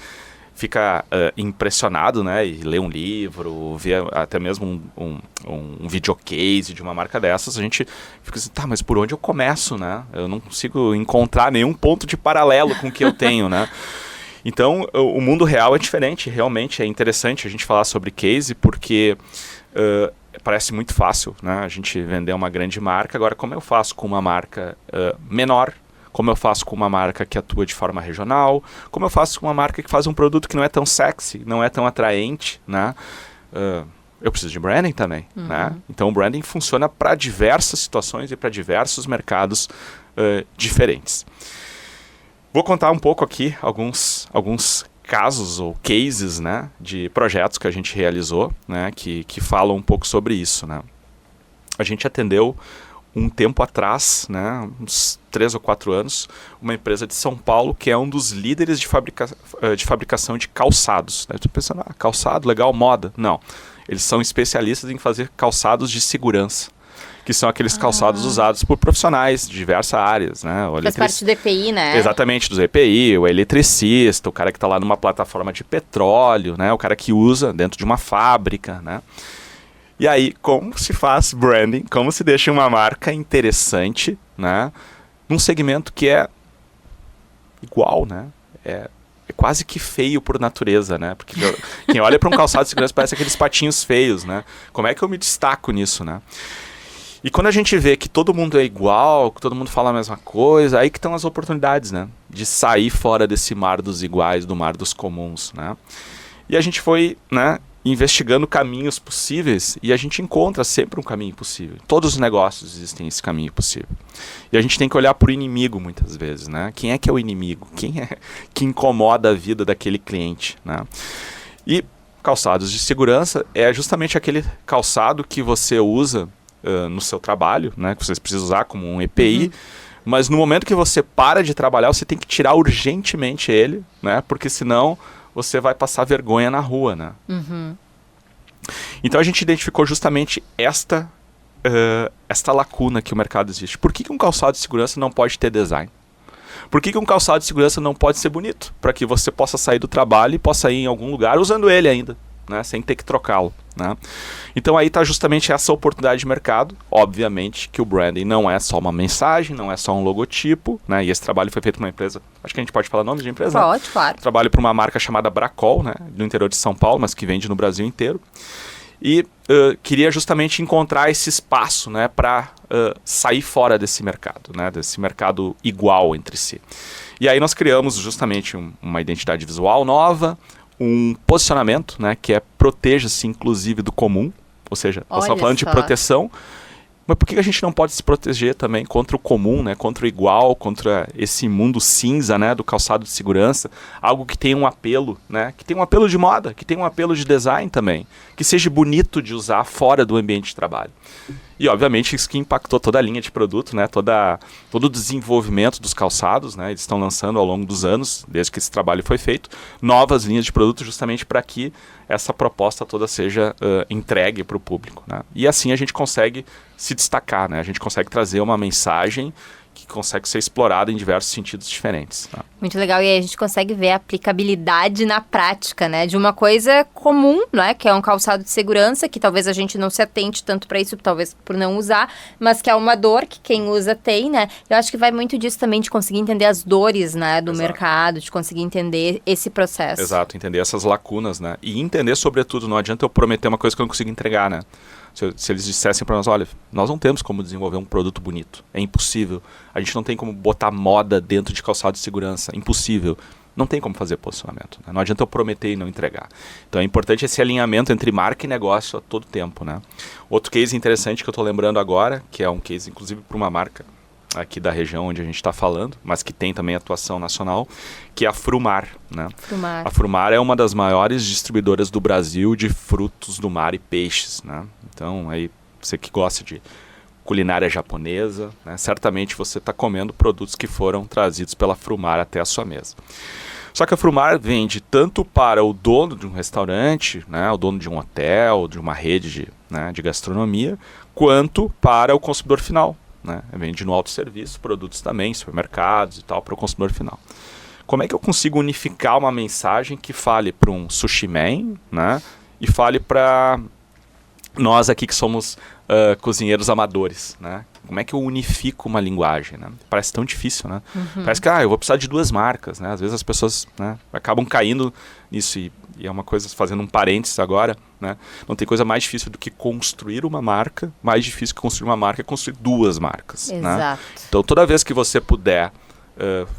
C: fica impressionado, né? E lê um livro, vê até mesmo um videocase de uma marca dessas, a gente fica assim, tá, mas por onde eu começo, né? Eu não consigo encontrar nenhum ponto de paralelo com o que eu tenho, né? Então, o mundo real é diferente. Realmente é interessante a gente falar sobre case, porque parece muito fácil, né? A gente vender uma grande marca. Agora, como eu faço com uma marca menor? Como eu faço com uma marca que atua de forma regional? Como eu faço com uma marca que faz um produto que não é tão sexy, não é tão atraente, né? Eu preciso de branding também, né? Então, o branding funciona para diversas situações e para diversos mercados diferentes. Vou contar um pouco aqui alguns casos ou cases, né, de projetos que a gente realizou, né, que falam um pouco sobre isso, né. A gente atendeu um tempo atrás, né, uns 3 ou 4 anos, uma empresa de São Paulo que é um dos líderes de fabricação de calçados. Né? Estou pensando, calçado, legal, moda. Não, eles são especialistas em fazer calçados de segurança, que são aqueles calçados usados por profissionais de diversas áreas, né?
B: Faz parte do EPI, né?
C: Exatamente, do EPI, o eletricista, o cara que está lá numa plataforma de petróleo, né? O cara que usa dentro de uma fábrica, né? E aí, como se faz branding, como se deixa uma marca interessante, né? Num segmento que é igual, né? É quase que feio por natureza, né? Porque quem olha para um calçado de segurança parece aqueles patinhos feios, né? Como é que eu me destaco nisso, né? E quando a gente vê que todo mundo é igual, que todo mundo fala a mesma coisa, aí que estão as oportunidades, né? De sair fora desse mar dos iguais, do mar dos comuns, né? E a gente foi, né, investigando caminhos possíveis e a gente encontra sempre um caminho possível. Em todos os negócios existem esse caminho possível. E a gente tem que olhar para o inimigo muitas vezes, né? Quem é que é o inimigo? Quem é que incomoda a vida daquele cliente, né? E calçados de segurança é justamente aquele calçado que você usa no seu trabalho, né, que você precisa usar como um EPI, mas no momento que você para de trabalhar, você tem que tirar urgentemente ele, né, porque senão você vai passar vergonha na rua, né. Então a gente identificou justamente esta lacuna que o mercado existe. Por que um calçado de segurança não pode ter design? Por que um calçado de segurança não pode ser bonito? Para que você possa sair do trabalho e possa ir em algum lugar usando ele ainda, né, sem ter que trocá-lo, né? Então aí está justamente essa oportunidade de mercado. Obviamente que o branding não é só uma mensagem, não é só um logotipo, né? E esse trabalho foi feito por uma empresa, acho que a gente pode falar nomes de empresa?
B: Pode,
C: né?
B: claro.
C: Trabalho para uma marca chamada Bracol, né, do interior de São Paulo, mas que vende no Brasil inteiro. E queria justamente encontrar esse espaço, né, para sair fora desse mercado, né, desse mercado igual entre si. E aí nós criamos justamente uma identidade visual nova, um posicionamento, né, que proteja-se inclusive do comum, ou seja, nós estamos falando de proteção, mas por que a gente não pode se proteger também contra o comum, né, contra o igual, contra esse mundo cinza, né, do calçado de segurança, algo que tenha um apelo, né, que tenha um apelo de moda, que tenha um apelo de design também, que seja bonito de usar fora do ambiente de trabalho. E, obviamente, isso que impactou toda a linha de produto, né? Todo o desenvolvimento dos calçados, né? Eles estão lançando ao longo dos anos, desde que esse trabalho foi feito, novas linhas de produto justamente para que essa proposta toda seja entregue para o público, né? E assim a gente consegue se destacar, né? A gente consegue trazer uma mensagem que consegue ser explorada em diversos sentidos diferentes. Né?
B: Muito legal, e aí a gente consegue ver a aplicabilidade na prática, né? De uma coisa comum, né? Que é um calçado de segurança, que talvez a gente não se atente tanto para isso, talvez por não usar, mas que é uma dor que quem usa tem, né? Eu acho que vai muito disso também, de conseguir entender as dores, né? Do mercado, de conseguir entender esse processo.
C: Exato, entender essas lacunas, né? E entender, sobretudo, não adianta eu prometer uma coisa que eu não consigo entregar, né? Se eles dissessem para nós, olha, nós não temos como desenvolver um produto bonito, é impossível. A gente não tem como botar moda dentro de calçado de segurança, impossível. Não tem como fazer posicionamento, né? Não adianta eu prometer e não entregar. Então é importante esse alinhamento entre marca e negócio a todo tempo, né? Outro case interessante que eu estou lembrando agora, que é um case inclusive para uma marca aqui da região onde a gente está falando, mas que tem também atuação nacional, que é a Frumar, né? A Frumar é uma das maiores distribuidoras do Brasil de frutos do mar e peixes, né? Então, aí, você que gosta de culinária japonesa, né, certamente você está comendo produtos que foram trazidos pela Frumar até a sua mesa. Só que a Frumar vende tanto para o dono de um restaurante, né, o dono de um hotel, de uma rede de gastronomia, quanto para o consumidor final. Né? Vende no autosserviço, produtos também, supermercados e tal, para o consumidor final. Como é que eu consigo unificar uma mensagem que fale para um sushi man, né, e fale para nós aqui que somos cozinheiros amadores, né? Como é que eu unifico uma linguagem, né? Parece tão difícil, né? Parece que eu vou precisar de duas marcas, né? Às vezes as pessoas, né, acabam caindo nisso e é uma coisa, fazendo um parênteses agora, né? Não tem coisa mais difícil do que construir uma marca, mais difícil que construir uma marca é construir duas marcas.
B: Exato.
C: Né? Então toda vez que você puder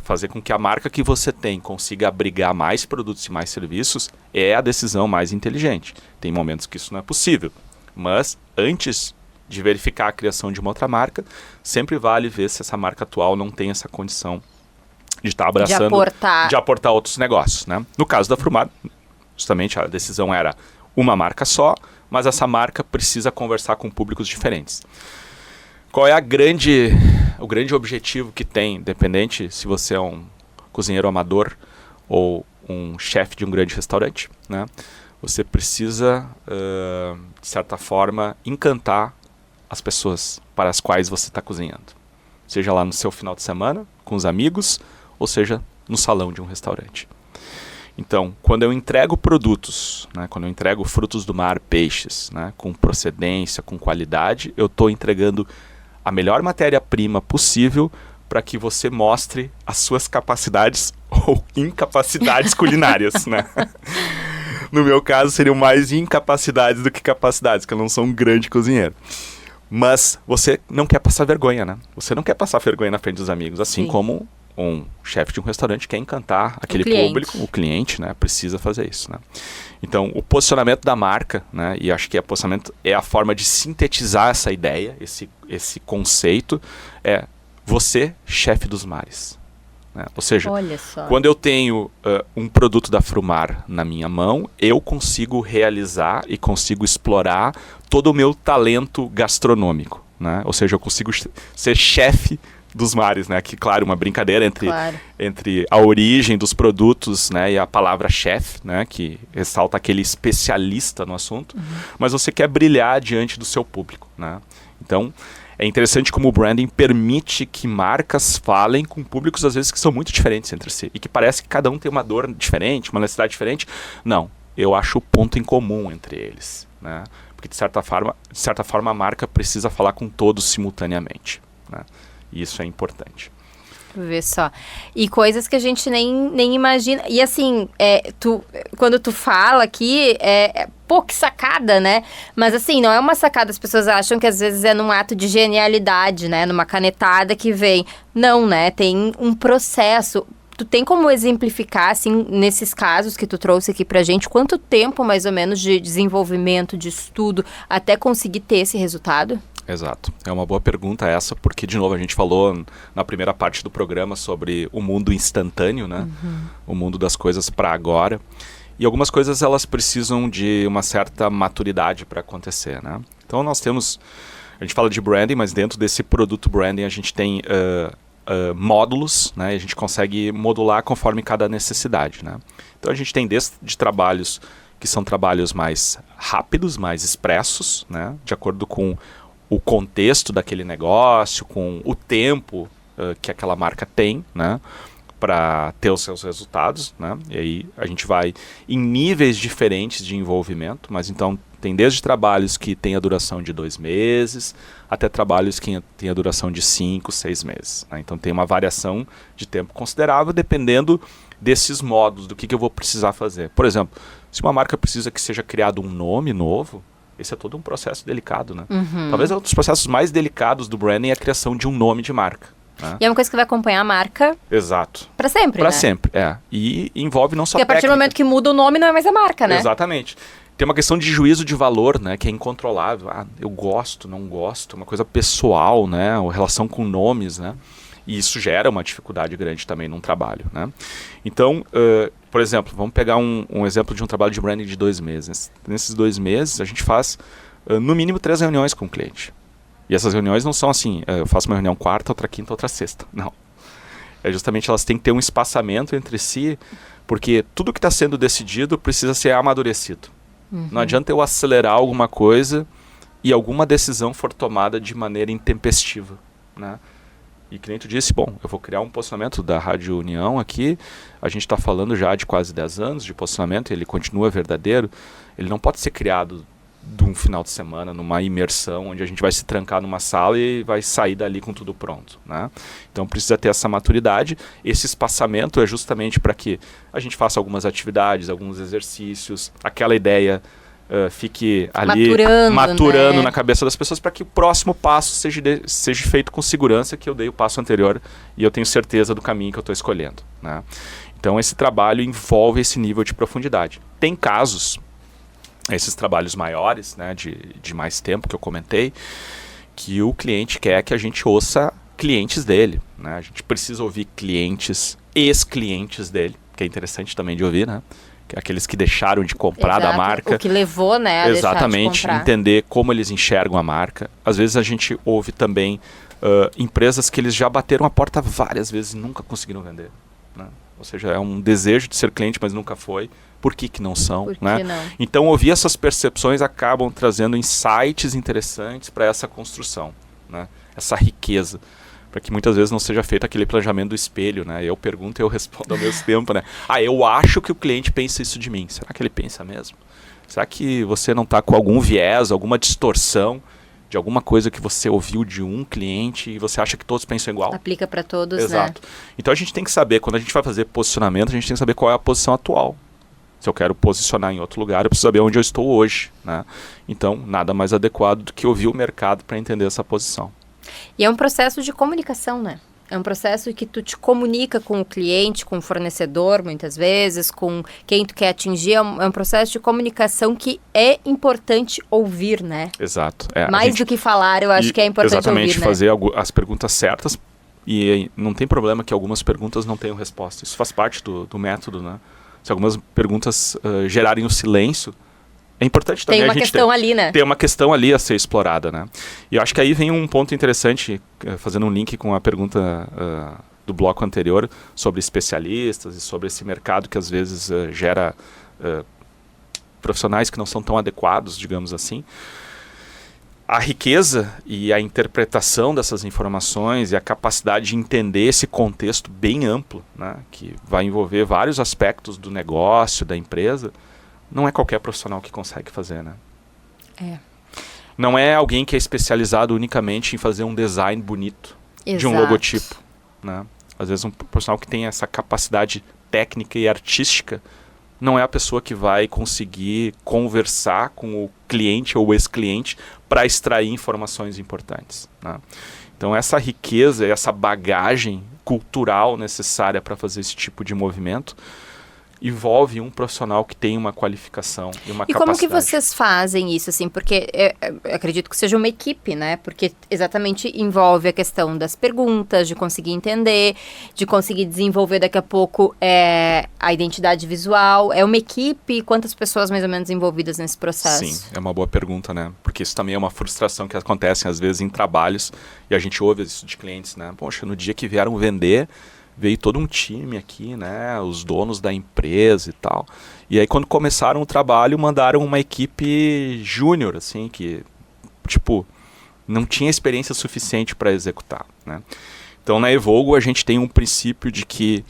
C: fazer com que a marca que você tem consiga abrigar mais produtos e mais serviços, é a decisão mais inteligente. Tem momentos que isso não é possível, mas antes de verificar a criação de uma outra marca, sempre vale ver se essa marca atual não tem essa condição de estar abraçando, de aportar outros negócios. Né? No caso da Frumar, justamente a decisão era uma marca só, mas essa marca precisa conversar com públicos diferentes. Qual é o grande objetivo que tem, independente se você é um cozinheiro amador ou um chefe de um grande restaurante, né? Você precisa, de certa forma, encantar as pessoas para as quais você está cozinhando. Seja lá no seu final de semana, com os amigos, ou seja, no salão de um restaurante. Então, quando eu entrego produtos, né, quando eu entrego frutos do mar, peixes, né, com procedência, com qualidade, eu estou entregando a melhor matéria-prima possível para que você mostre as suas capacidades ou incapacidades culinárias, né? No meu caso, seriam mais incapacidades do que capacidades, porque eu não sou um grande cozinheiro. Mas você não quer passar vergonha, né? Você não quer passar vergonha na frente dos amigos, assim Sim. como um chefe de um restaurante quer encantar aquele público, o cliente, né? Precisa fazer isso, né? Então, o posicionamento da marca, né? E acho que o posicionamento é a forma de sintetizar essa ideia, esse conceito, é você, chefe dos mares. Né? Ou seja, quando eu tenho um produto da Frumar na minha mão, eu consigo realizar e consigo explorar todo o meu talento gastronômico. Né? Ou seja, eu consigo ser chefe dos mares, né? Que, claro, uma brincadeira entre a origem dos produtos, né? E a palavra chefe, né? Que ressalta aquele especialista no assunto. Mas você quer brilhar diante do seu público, né? Então, é interessante como o branding permite que marcas falem com públicos, às vezes, que são muito diferentes entre si. E que parece que cada um tem uma dor diferente, uma necessidade diferente. Não, eu acho o ponto em comum entre eles, né? Porque, de certa forma, a marca precisa falar com todos simultaneamente, né? E isso é importante.
B: Vê só. E coisas que a gente nem imagina. E assim, quando tu fala aqui, pô, que sacada, né? Mas assim, não é uma sacada. As pessoas acham que às vezes é num ato de genialidade, né? Numa canetada que vem. Não, né? Tem um processo. Tu tem como exemplificar, assim, nesses casos que tu trouxe aqui pra gente, quanto tempo, mais ou menos, de desenvolvimento, de estudo, até conseguir ter esse resultado?
C: Exato. É uma boa pergunta essa, porque, de novo, a gente falou na primeira parte do programa sobre o mundo instantâneo, né? O mundo das coisas para agora. E algumas coisas, elas precisam de uma certa maturidade para acontecer, né? Então, nós temos... A gente fala de branding, mas dentro desse produto branding, a gente tem módulos, né? E a gente consegue modular conforme cada necessidade, né? Então, a gente tem desde trabalhos que são trabalhos mais rápidos, mais expressos, né? De acordo com o contexto daquele negócio, com o tempo que aquela marca tem, né, para ter os seus resultados, né? E aí a gente vai em níveis diferentes de envolvimento, mas então tem desde trabalhos que têm a duração de 2 meses, até trabalhos que têm a duração de 5, 6 meses. Né? Então tem uma variação de tempo considerável dependendo desses modos, do que eu vou precisar fazer. Por exemplo, se uma marca precisa que seja criado um nome novo, esse é todo um processo delicado, né? Talvez um dos processos mais delicados do branding é a criação de um nome de marca. Né?
B: E é uma coisa que vai acompanhar a marca...
C: Exato.
B: Para sempre,
C: Para
B: né?
C: sempre, E envolve não só
B: Porque a partir do momento que muda o nome, não é mais a marca, né?
C: Exatamente. Tem uma questão de juízo de valor, né? Que é incontrolável. Eu gosto, não gosto. Uma coisa pessoal, né? A relação com nomes, né? E isso gera uma dificuldade grande também num trabalho, né? Então, por exemplo, vamos pegar um exemplo de um trabalho de branding de 2 meses. Nesses 2 meses, a gente faz, no mínimo, 3 reuniões com o cliente. E essas reuniões não são assim, eu faço uma reunião quarta, outra quinta, outra sexta. Não. É justamente elas têm que ter um espaçamento entre si, porque tudo que está sendo decidido precisa ser amadurecido. Não adianta eu acelerar alguma coisa e alguma decisão for tomada de maneira intempestiva, né? E que nem tu disse, bom, eu vou criar um posicionamento da Rádio União aqui, a gente está falando já de quase 10 anos de posicionamento, ele continua verdadeiro, ele não pode ser criado de um final de semana, numa imersão, onde a gente vai se trancar numa sala e vai sair dali com tudo pronto, né? Então precisa ter essa maturidade, esse espaçamento é justamente para que a gente faça algumas atividades, alguns exercícios, aquela ideia fique ali maturando, né, na cabeça das pessoas para que o próximo passo seja feito com segurança, que eu dei o passo anterior e eu tenho certeza do caminho que eu estou escolhendo, né? Então esse trabalho envolve esse nível de profundidade. Tem casos, esses trabalhos maiores, né, de mais tempo que eu comentei, que o cliente quer que a gente ouça clientes dele, né? A gente precisa ouvir clientes, ex-clientes dele, que é interessante também de ouvir, né? aqueles que deixaram de comprar da marca.
B: O que levou, né, a
C: Exatamente,
B: deixar de comprar.
C: Entender como eles enxergam a marca. Às vezes a gente ouve também empresas que eles já bateram a porta várias vezes e nunca conseguiram vender, né? Ou seja, é um desejo de ser cliente, mas nunca foi. Por que não são?
B: Por que
C: né?
B: não?
C: Então, ouvir essas percepções acabam trazendo insights interessantes para essa construção, né? Essa riqueza. Para que muitas vezes não seja feito aquele planejamento do espelho, né? Eu pergunto e eu respondo ao mesmo tempo, né? Eu acho que o cliente pensa isso de mim. Será que ele pensa mesmo? Será que você não está com algum viés, alguma distorção de alguma coisa que você ouviu de um cliente e você acha que todos pensam igual?
B: Aplica para todos,
C: Exato.
B: né?
C: Então a gente tem que saber, quando a gente vai fazer posicionamento, a gente tem que saber qual é a posição atual. Se eu quero posicionar em outro lugar, eu preciso saber onde eu estou hoje, né? Então, nada mais adequado do que ouvir o mercado para entender essa posição.
B: E é um processo de comunicação, né? É um processo que tu te comunica com o cliente, com o fornecedor, muitas vezes, com quem tu quer atingir. É um processo de comunicação que é importante ouvir, né?
C: Exato.
B: Mais do que falar, eu acho que é importante
C: exatamente,
B: ouvir, né?
C: fazer as perguntas certas. E não tem problema que algumas perguntas não tenham resposta. Isso faz parte do método, né? Se algumas perguntas gerarem o silêncio, é importante também
B: tem
C: a
B: uma
C: gente
B: questão ali, né?
C: ter uma questão ali a ser explorada, né? E eu acho que aí vem um ponto interessante, fazendo um link com a pergunta do bloco anterior, sobre especialistas e sobre esse mercado que às vezes gera profissionais que não são tão adequados, digamos assim. A riqueza e a interpretação dessas informações e a capacidade de entender esse contexto bem amplo, né, que vai envolver vários aspectos do negócio, da empresa, não é qualquer profissional que consegue fazer, né? Não é alguém que é especializado unicamente em fazer um design bonito de um logotipo, né? Às vezes um profissional que tem essa capacidade técnica e artística não é a pessoa que vai conseguir conversar com o cliente ou o ex-cliente para extrair informações importantes, né? Então essa riqueza, essa bagagem cultural necessária para fazer esse tipo de movimento envolve um profissional que tem uma qualificação e uma capacidade.
B: E como que vocês fazem isso, assim? Porque eu acredito que seja uma equipe, né? Porque exatamente envolve a questão das perguntas, de conseguir entender, de conseguir desenvolver daqui a pouco a identidade visual. É uma equipe? Quantas pessoas mais ou menos envolvidas nesse processo?
C: Sim, é uma boa pergunta, né? Porque isso também é uma frustração que acontece às vezes em trabalhos e a gente ouve isso de clientes, né? Poxa, no dia que vieram vender, veio todo um time aqui, né? Os donos da empresa e tal. E aí, quando começaram o trabalho, mandaram uma equipe júnior, assim, que, tipo, não tinha experiência suficiente para executar, né? Então, na Evolgo, a gente tem um princípio de que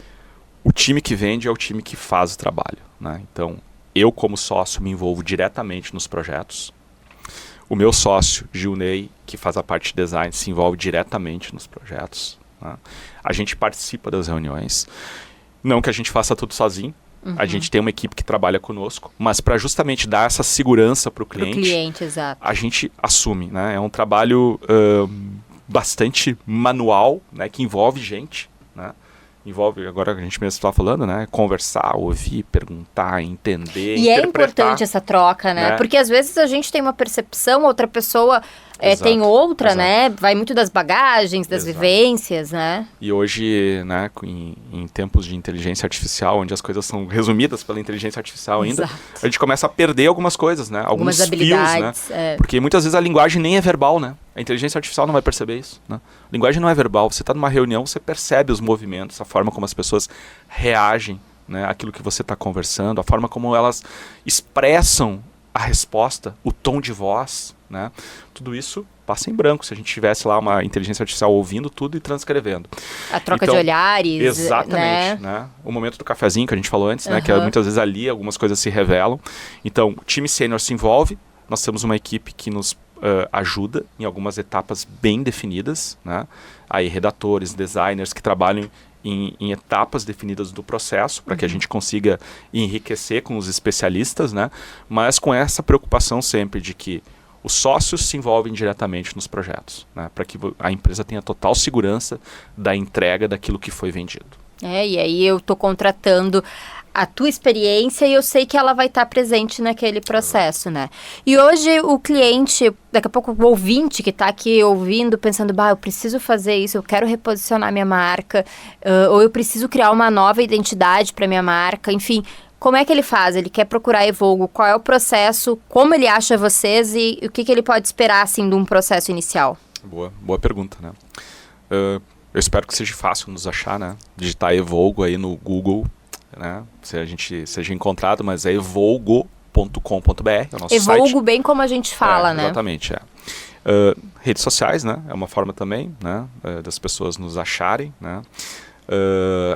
C: o time que vende é o time que faz o trabalho, né? Então, eu, como sócio, me envolvo diretamente nos projetos. O meu sócio, Gilney, que faz a parte de design, se envolve diretamente nos projetos, né? A gente participa das reuniões. Não que a gente faça tudo sozinho. A gente tem uma equipe que trabalha conosco. Mas para justamente dar essa segurança para o cliente,
B: exato,
C: a gente assume, né? É um trabalho bastante manual, né? Que envolve gente, né? Envolve, agora a gente mesmo está falando, né? Conversar, ouvir, perguntar, entender,
B: e
C: interpretar.
B: É importante essa troca, né? Porque às vezes a gente tem uma percepção, outra pessoa tem outra, né? Vai muito das bagagens, das vivências, né?
C: E hoje, né, em tempos de inteligência artificial, onde as coisas são resumidas pela inteligência artificial ainda, a gente começa a perder algumas coisas, né? Algumas habilidades, fios, né? Porque muitas vezes a linguagem nem é verbal, né? A inteligência artificial não vai perceber isso, né? A linguagem não é verbal. Você está numa reunião, você percebe os movimentos, a forma como as pessoas reagem, né, àquilo que você está conversando, a forma como elas expressam a resposta, o tom de voz, né? Tudo isso passa em branco se a gente tivesse lá uma inteligência artificial ouvindo tudo e transcrevendo.
B: A troca de olhares.
C: Exatamente, né? O momento do cafezinho que a gente falou antes, né? Que muitas vezes ali algumas coisas se revelam. Então, o time sênior se envolve, nós temos uma equipe que nos ajuda em algumas etapas bem definidas, né? Aí redatores, designers que trabalham em etapas definidas do processo, para que a gente consiga enriquecer com os especialistas, né? Mas com essa preocupação sempre de que os sócios se envolvem diretamente nos projetos, né? Para que a empresa tenha total segurança da entrega daquilo que foi vendido.
B: E aí eu estou contratando a tua experiência e eu sei que ela vai estar presente naquele processo, né? E hoje o cliente, daqui a pouco o ouvinte que está aqui ouvindo, pensando, eu preciso fazer isso, eu quero reposicionar minha marca, ou eu preciso criar uma nova identidade para minha marca, enfim, como é que ele faz? Ele quer procurar a Evolgo, qual é o processo, como ele acha vocês e o que ele pode esperar, assim, de um processo inicial?
C: Boa pergunta, né? Eu espero que seja fácil nos achar, né? Digitar Evolgo aí no Google, né? Se a gente seja encontrado, mas é evolgo.com.br, é o nosso site.
B: Evolgo bem como a gente fala, né?
C: Exatamente, redes sociais, né? É uma forma também, né? Das pessoas nos acharem, né?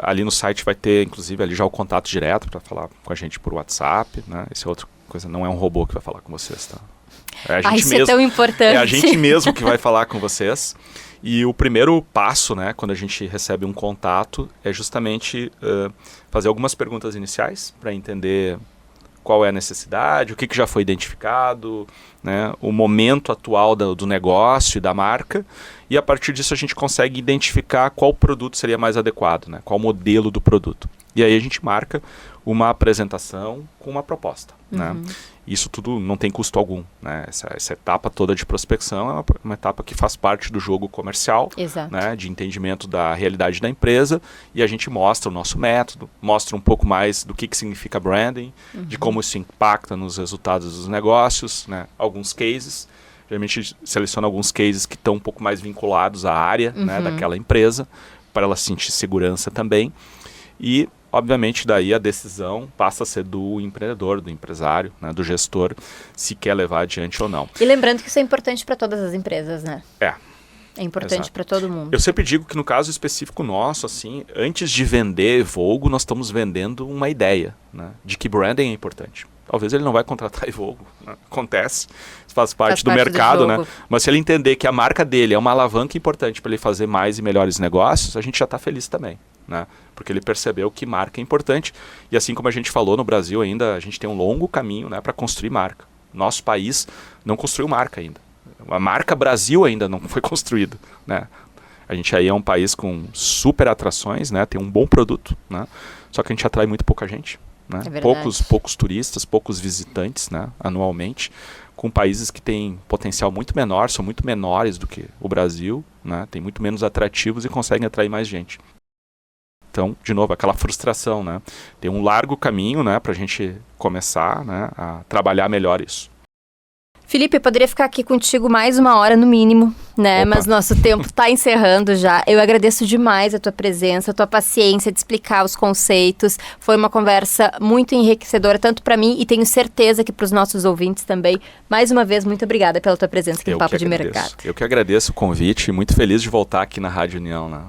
C: Ali no site vai ter, inclusive, ali já o contato direto para falar com a gente por WhatsApp, né? Essa é outra coisa, não é um robô que vai falar com vocês, tá? É a gente
B: isso
C: mesmo,
B: é tão importante.
C: É a gente mesmo que vai falar com vocês. E o primeiro passo, né, quando a gente recebe um contato, é justamente fazer algumas perguntas iniciais para entender qual é a necessidade, o que já foi identificado, né, o momento atual do negócio e da marca. E a partir disso a gente consegue identificar qual produto seria mais adequado, né, qual modelo do produto. E aí a gente marca uma apresentação com uma proposta, né? Isso tudo não tem custo algum, né? Essa etapa toda de prospecção é uma etapa que faz parte do jogo comercial, né? De entendimento da realidade da empresa, e a gente mostra o nosso método, mostra um pouco mais do que significa branding, de como isso impacta nos resultados dos negócios, né? Alguns cases, geralmente seleciona alguns cases que estão um pouco mais vinculados à área, né, daquela empresa, para ela sentir segurança também. E obviamente, daí a decisão passa a ser do empreendedor, do empresário, né, do gestor, se quer levar adiante ou não.
B: E lembrando que isso é importante para todas as empresas, né?
C: É
B: importante para todo mundo.
C: Eu sempre digo que no caso específico nosso, assim, antes de vender Evolgo, nós estamos vendendo uma ideia, né, de que branding é importante. Talvez ele não vai contratar Evolgo, né? Acontece, faz parte do mercado, né? Mas se ele entender que a marca dele é uma alavanca importante para ele fazer mais e melhores negócios, a gente já está feliz também, né? Porque ele percebeu que marca é importante. E assim como a gente falou, no Brasil ainda, a gente tem um longo caminho, né, para construir marca. Nosso país não construiu marca ainda. A marca Brasil ainda não foi construída, né? A gente aí é um país com super atrações, né? Tem um bom produto, né? Só que a gente atrai muito pouca gente, né? Poucos turistas, poucos visitantes, né, anualmente, com países que têm potencial muito menor, são muito menores do que o Brasil, né? Tem muito menos atrativos e conseguem atrair mais gente. Então, de novo, aquela frustração, né? Tem um largo caminho, né, para a gente começar, né, a trabalhar melhor isso.
B: Felipe, eu poderia ficar aqui contigo mais uma hora no mínimo, né? Mas nosso tempo está encerrando já. Eu agradeço demais a tua presença, a tua paciência de explicar os conceitos. Foi uma conversa muito enriquecedora, tanto para mim e tenho certeza que para os nossos ouvintes também. Mais uma vez, muito obrigada pela tua presença aqui no Papo de Mercado.
C: Eu que agradeço o convite e muito feliz de voltar aqui na Rádio União, né?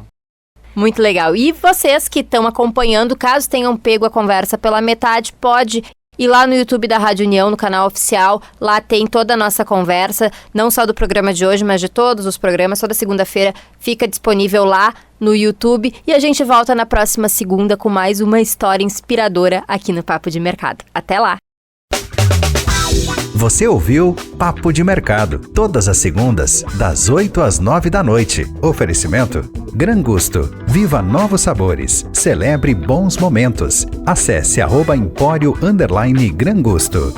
B: Muito legal. E vocês que estão acompanhando, caso tenham pego a conversa pela metade, pode ir lá no YouTube da Rádio União, no canal oficial. Lá tem toda a nossa conversa, não só do programa de hoje, mas de todos os programas. Toda segunda-feira fica disponível lá no YouTube. E a gente volta na próxima segunda com mais uma história inspiradora aqui no Papo de Mercado. Até lá!
A: Você ouviu Papo de Mercado, todas as segundas, das 8 às 9 da noite. Oferecimento Gran Gusto. Viva novos sabores. Celebre bons momentos. Acesse @empório_Gran Gusto.